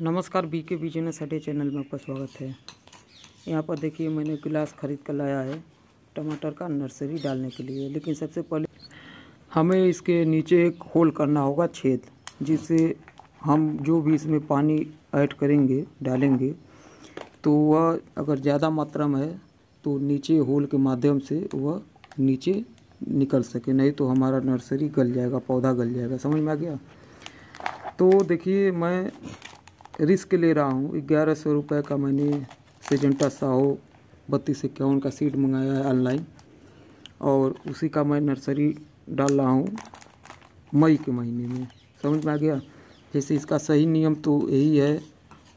नमस्कार, BK business हटे channel में आपका स्वागत है। यहाँ पर देखिए मैंने गिलास खरीद कर लाया है टमाटर का नर्सरी डालने के लिए। लेकिन सबसे पहले हमें इसके नीचे एक होल करना होगा, छेद, जिससे हम जो भी इसमें पानी ऐड करेंगे डालेंगे तो वह अगर ज़्यादा मात्रा में है तो नीचे होल के माध्यम से वह नीचे निकल सके, नहीं तो हमारा नर्सरी गल जाएगा, पौधा गल जाएगा। समझ में आ गया? तो देखिए मैं रिस्क ले रहा हूँ। 1100 रुपये का मैंने सिजेंटा 13251 का सीड मंगाया है ऑनलाइन, और उसी का मैं नर्सरी डाल रहा हूँ मई के महीने में। समझ में आ गया? जैसे इसका सही नियम तो यही है,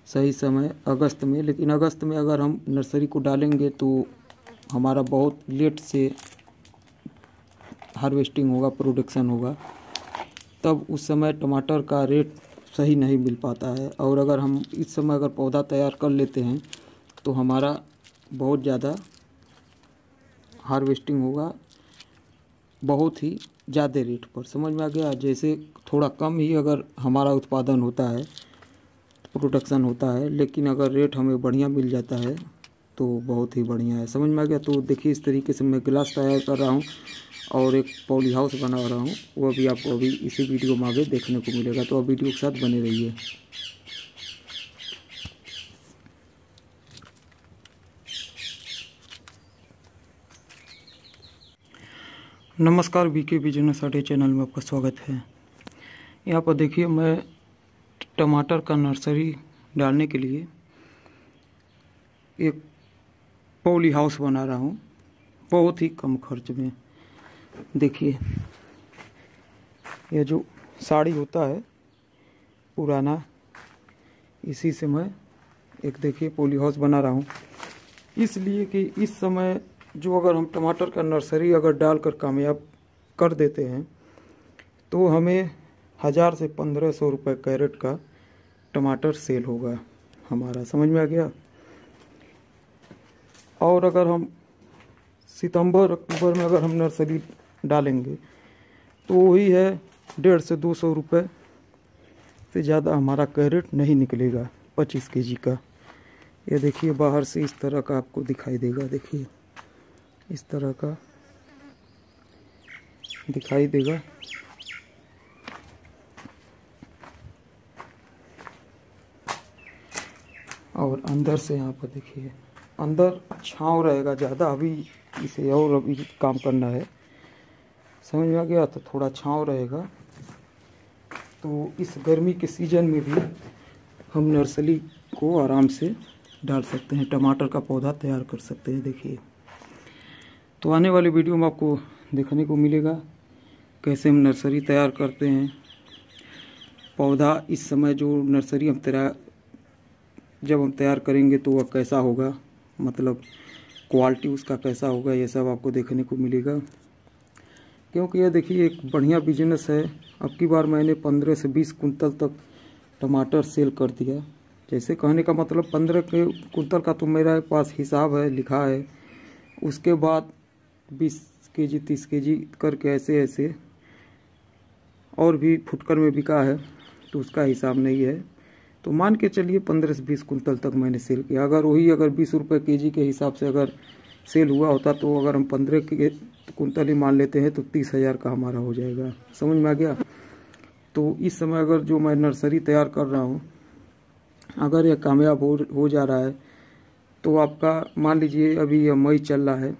सही समय अगस्त में, लेकिन अगस्त में अगर हम नर्सरी को डालेंगे तो हमारा बहुत लेट से हार्वेस्टिंग होगा, प्रोडक्शन होगा, तब उस समय टमाटर का रेट सही नहीं मिल पाता है। और अगर हम इस समय अगर पौधा तैयार कर लेते हैं तो हमारा बहुत ज़्यादा हार्वेस्टिंग होगा, बहुत ही ज़्यादा रेट पर। समझ में आ गया? जैसे थोड़ा कम ही अगर हमारा उत्पादन होता है, प्रोडक्शन होता है, लेकिन अगर रेट हमें बढ़िया मिल जाता है तो बहुत ही बढ़िया है। समझ में आ गया? तो देखिए इस तरीके से मैं गिलास तैयार कर रहा हूँ और एक पॉली हाउस बना रहा हूँ, वह भी आपको अभी इसी वीडियो में आगे देखने को मिलेगा। तो अब वीडियो के साथ बने रहिए। नमस्कार, बीके बिजनेस हटे चैनल में आपका स्वागत है। यहाँ पर देखिए मैं टमाटर का नर्सरी डालने के लिए एक पॉली हाउस बना रहा हूँ, बहुत ही कम खर्च में। देखिए ये जो साड़ी होता है पुराना, इसी से मैं एक देखिए पॉली हाउस बना रहा हूँ, इसलिए कि इस समय जो अगर हम टमाटर का नर्सरी अगर डालकर कामयाब कर देते हैं तो हमें 1000 से 1500 रुपये कैरेट का टमाटर सेल होगा हमारा। समझ में आ गया? और अगर हम सितंबर अक्टूबर में अगर हम नर्सरी डालेंगे तो वही है 150 से 200 रुपये से ज़्यादा हमारा कैरेट नहीं निकलेगा 25 केजी का। ये देखिए बाहर से इस तरह का आपको दिखाई देगा, देखिए इस तरह का दिखाई देगा। और अंदर से यहाँ पर देखिए अंदर छांव रहेगा ज़्यादा, अभी इसे और अभी काम करना है। समझ में आ गया? तो थोड़ा छांव रहेगा, तो इस गर्मी के सीज़न में भी हम नर्सरी को आराम से डाल सकते हैं, टमाटर का पौधा तैयार कर सकते हैं। देखिए तो आने वाली वीडियो में आपको देखने को मिलेगा कैसे हम नर्सरी तैयार करते हैं। पौधा इस समय जो नर्सरी हम जब हम तैयार करेंगे तो वह कैसा होगा, मतलब क्वालिटी उसका कैसा होगा, ये सब आपको देखने को मिलेगा। क्योंकि यह देखिए एक बढ़िया बिजनेस है। अब की बार मैंने 15 से 20 कुंतल तक टमाटर सेल कर दिया। जैसे कहने का मतलब 15 के कुंतल का तो मेरे पास हिसाब है, लिखा है। उसके बाद 20 केजी 30 केजी करके ऐसे ऐसे और भी फुटकर में बिका है, तो उसका हिसाब नहीं है। तो मान के चलिए 15 से 20 कुंतल तक मैंने सेल किया। अगर 20 रुपये केजी के हिसाब से अगर सेल हुआ होता तो अगर हम 15 के कुंतल ही मान लेते हैं तो 30,000 का हमारा हो जाएगा। समझ में आ गया? तो इस समय अगर जो मैं नर्सरी तैयार कर रहा हूँ अगर यह कामयाब हो जा रहा है तो आपका मान लीजिए अभी यह मई चल रहा है,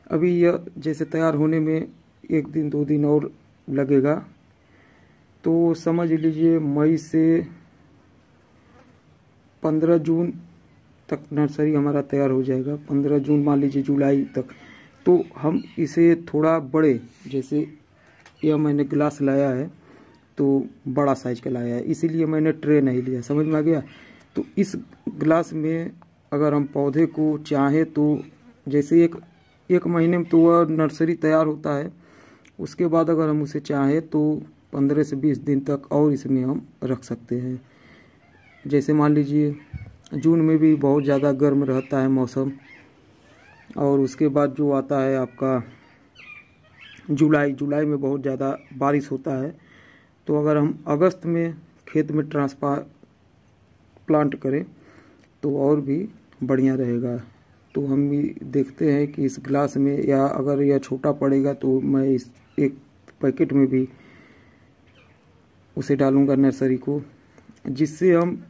अभी यह जैसे तैयार होने में 1 दिन 2 दिन और लगेगा, तो समझ लीजिए मई से 15 जून तक नर्सरी हमारा तैयार हो जाएगा। 15 जून मान लीजिए जुलाई तक, तो हम इसे थोड़ा बड़े, जैसे यह मैंने गिलास लाया है तो बड़ा साइज का लाया है, इसीलिए मैंने ट्रे नहीं लिया। समझ में आ गया? तो इस गिलास में अगर हम पौधे को चाहें तो जैसे एक महीने में तो वह नर्सरी तैयार होता है, उसके बाद अगर हम उसे चाहें तो 15 से 20 दिन तक और इसमें हम रख सकते हैं। जैसे मान लीजिए जून में भी बहुत ज़्यादा गर्म रहता है मौसम, और उसके बाद जो आता है आपका जुलाई में बहुत ज़्यादा बारिश होता है। तो अगर हम अगस्त में खेत में प्लांट करें तो और भी बढ़िया रहेगा। तो हम भी देखते हैं कि इस ग्लास में, या अगर यह छोटा पड़ेगा तो मैं इस एक पैकेट में भी उसे डालूंगा नर्सरी को, जिससे हम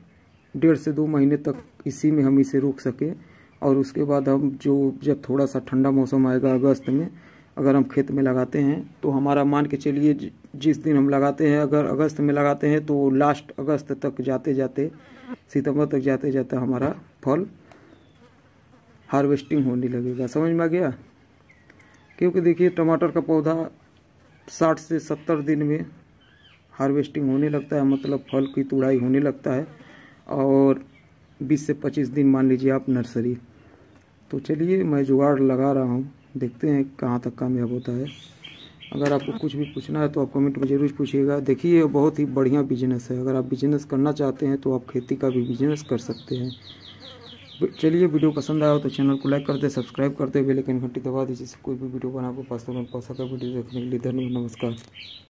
1.5 से 2 महीने तक इसी में हम इसे रोक सकें। और उसके बाद हम जब थोड़ा सा ठंडा मौसम आएगा अगस्त में, अगर हम खेत में लगाते हैं तो हमारा, मान के चलिए जिस दिन हम लगाते हैं, अगर अगस्त में लगाते हैं तो लास्ट अगस्त तक जाते जाते, सितंबर तक जाते जाते हमारा फल हार्वेस्टिंग होने लगेगा। समझ में आ गया? क्योंकि देखिए टमाटर का पौधा 60 से 70 दिन में हार्वेस्टिंग होने लगता है, मतलब फल की तुड़ाई होने लगता है, और 20 से 25 दिन मान लीजिए आप नर्सरी। तो चलिए मैं जुगाड़ लगा रहा हूँ, देखते हैं कहाँ तक कामयाब होता है। अगर आपको कुछ भी पूछना है तो आप कमेंट में ज़रूर पूछिएगा। देखिए ये बहुत ही बढ़िया बिजनेस है, अगर आप बिजनेस करना चाहते हैं तो आप खेती का भी बिजनेस कर सकते हैं। चलिए वीडियो पसंद आया हो तो चैनल को लाइक कर दे, सब्सक्राइब करते, बेल आइकन घंटी दबा दीजिए, जिससे कोई भी वीडियो बना आपको पास तक पहुँच सके। वीडियो देखने के लिए धन्यवाद, नमस्कार।